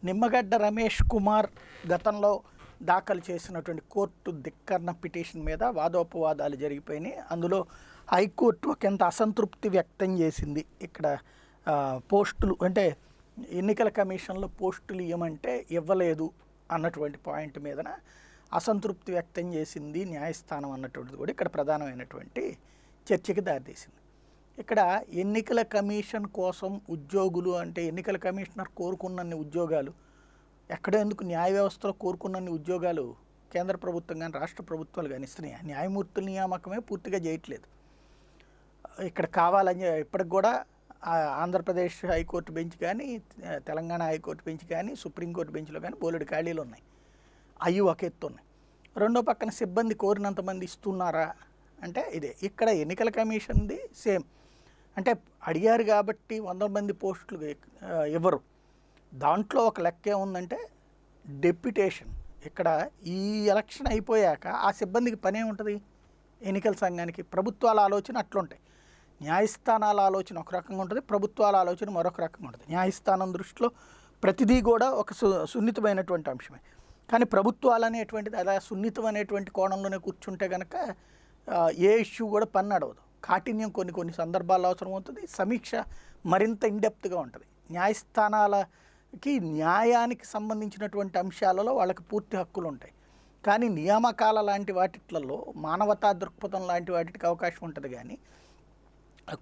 నిమ్మగడ్డ రమేష్ కుమార్ గతంలో దాఖలు చేసినటువంటి కోర్టు ధిక్కరణ పిటిషన్ మీద వాదోపవాదాలు జరిగిపోయినాయి. అందులో హైకోర్టు ఒకంత అసంతృప్తి వ్యక్తం చేసింది. ఇక్కడ పోస్టులు అంటే ఎన్నికల కమిషన్లో పోస్టులు ఇవ్వమంటే ఇవ్వలేదు అన్నటువంటి పాయింట్ మీదన అసంతృప్తి వ్యక్తం చేసింది న్యాయస్థానం అన్నటువంటిది కూడా ఇక్కడ ప్రధానమైనటువంటి చర్చకి దారితీసింది. ఇక్కడ ఎన్నికల కమిషన్ కోసం ఉద్యోగులు అంటే ఎన్నికల కమిషనర్ కోరుకున్నన్ని ఉద్యోగాలు ఎక్కడ ఎందుకు న్యాయ వ్యవస్థలో కోరుకున్నన్ని ఉద్యోగాలు కేంద్ర ప్రభుత్వం కానీ రాష్ట్ర ప్రభుత్వాలు కానీ ఇస్తున్నాయి. న్యాయమూర్తుల నియామకమే పూర్తిగా చేయట్లేదు. ఇక్కడ కావాలని ఇప్పటికి కూడా ఆంధ్రప్రదేశ్ హైకోర్టు బెంచ్ కానీ తెలంగాణ హైకోర్టు బెంచ్ కానీ సుప్రీంకోర్టు బెంచ్లో కానీ బోలెడు ఖాళీలు ఉన్నాయి. అవి ఒక ఎత్తు ఉన్నాయి. రెండో పక్కన సిబ్బంది కోరినంతమంది ఇస్తున్నారా అంటే ఇదే. ఇక్కడ ఎన్నికల కమిషన్ది సేమ్. అంటే అడిగారు కాబట్టి 100 మంది పోస్టులు ఇవ్వరు. దాంట్లో ఒక లెక్క ఏముందంటే డెప్యుటేషన్. ఇక్కడ ఈ ఎలక్షన్ అయిపోయాక ఆ సిబ్బందికి పనే ఉంటుంది. ఎన్నికల సంఘానికి ప్రభుత్వాల ఆలోచన అట్లుంటాయి. న్యాయస్థానాల ఆలోచన ఒక రకంగా ఉంటుంది, ప్రభుత్వాల ఆలోచన మరొక రకంగా ఉంటుంది. న్యాయస్థానం దృష్టిలో ప్రతిదీ కూడా ఒక సున్నితమైనటువంటి అంశమే. కానీ ప్రభుత్వాలు అనేటువంటిది అలా సున్నితం అనేటువంటి కోణంలోనే కూర్చుంటే కనుక ఏ ఇష్యూ కూడా పన్నడవదు. కాఠిన్యం కొన్ని సందర్భాల్లో అవసరం అవుతుంది. సమీక్ష మరింత ఇన్డెప్త్గా ఉంటుంది. న్యాయస్థానాలకి న్యాయానికి సంబంధించినటువంటి అంశాలలో వాళ్ళకి పూర్తి హక్కులు ఉంటాయి. కానీ నియామకాల లాంటి వాటిలలో మానవతా దృక్పథం లాంటి వాటికి అవకాశం ఉంటుంది. కానీ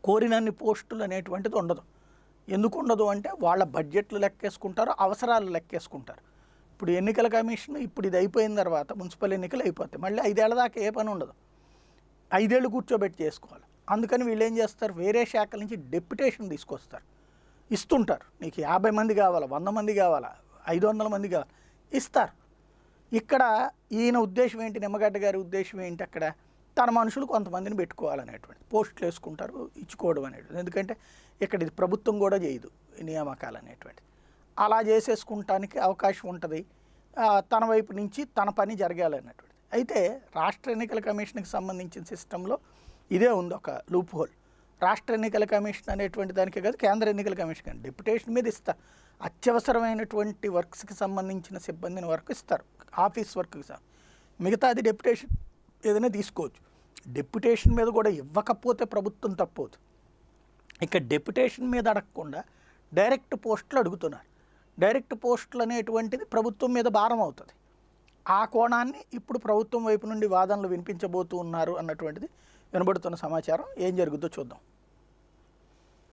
కోరినన్ని పోస్టులు అనేటువంటిది ఉండదు. ఎందుకు ఉండదు అంటే వాళ్ళ బడ్జెట్లు లెక్కేసుకుంటారు, అవసరాలు లెక్కేసుకుంటారు. ఇప్పుడు ఎన్నికల కమిషన్ ఇప్పుడు ఇది అయిపోయిన తర్వాత మున్సిపల్ ఎన్నికలు అయిపోతాయి. మళ్ళీ 5 ఏళ్ల దాకా ఏ పని ఉండదు. 5 ఏళ్ళు కూర్చోబెట్టి చేసుకోవాలి. అందుకని వీళ్ళు ఏం చేస్తారు, వేరే శాఖల నుంచి డెప్యుటేషన్ తీసుకొస్తారు, ఇస్తుంటారు. నీకు 50 మంది కావాలా, 100 మంది కావాలా, 500 మంది కావాలా, ఇస్తారు. ఇక్కడ ఈయన ఉద్దేశం ఏంటి, నిమ్మగడ్డ గారి ఉద్దేశం ఏంటి, అక్కడ తన మనుషులు కొంతమందిని పెట్టుకోవాలనేటువంటి పోస్టులు వేసుకుంటారు, ఇచ్చుకోవడం అనేటువంటిది. ఎందుకంటే ఇక్కడ ఇది ప్రభుత్వం కూడా చేయదు ఈ నియామకాలు అనేటువంటిది. అలా చేసేసుకుంటానికి అవకాశం ఉంటుంది. తన వైపు నుంచి తన పని జరగాలన్నటువంటిది. అయితే రాష్ట్ర ఎన్నికల కమిషన్కి సంబంధించిన సిస్టంలో ఇదే ఉంది ఒక లూప్ హోల్. రాష్ట్ర ఎన్నికల కమిషన్ అనేటువంటి దానికే కాదు, కేంద్ర ఎన్నికల కమిషన్ కానీ డెప్యుటేషన్ మీద ఇస్తారు. అత్యవసరమైనటువంటి వర్క్స్కి సంబంధించిన సిబ్బందిని వర్క్ ఇస్తారు, ఆఫీస్ వర్క్కి మిగతాది డెప్యుటేషన్ ఏదైనా తీసుకోవచ్చు. డెప్యుటేషన్ మీద కూడా ఇవ్వకపోతే ప్రభుత్వం తప్పవుతుంది. ఇక డెప్యుటేషన్ మీద అడగకుండా డైరెక్ట్ పోస్టులు అడుగుతున్నారు. డైరెక్ట్ పోస్టులు అనేటువంటిది ప్రభుత్వం మీద భారం అవుతుంది. ఆ కోణాన్ని ఇప్పుడు ప్రభుత్వం వైపు నుండి వాదనలు వినిపించబోతూ ఉన్నారు అన్నటువంటిది వినబడుతున్న సమాచారం. ఏం జరుగుతుందో చూద్దాం.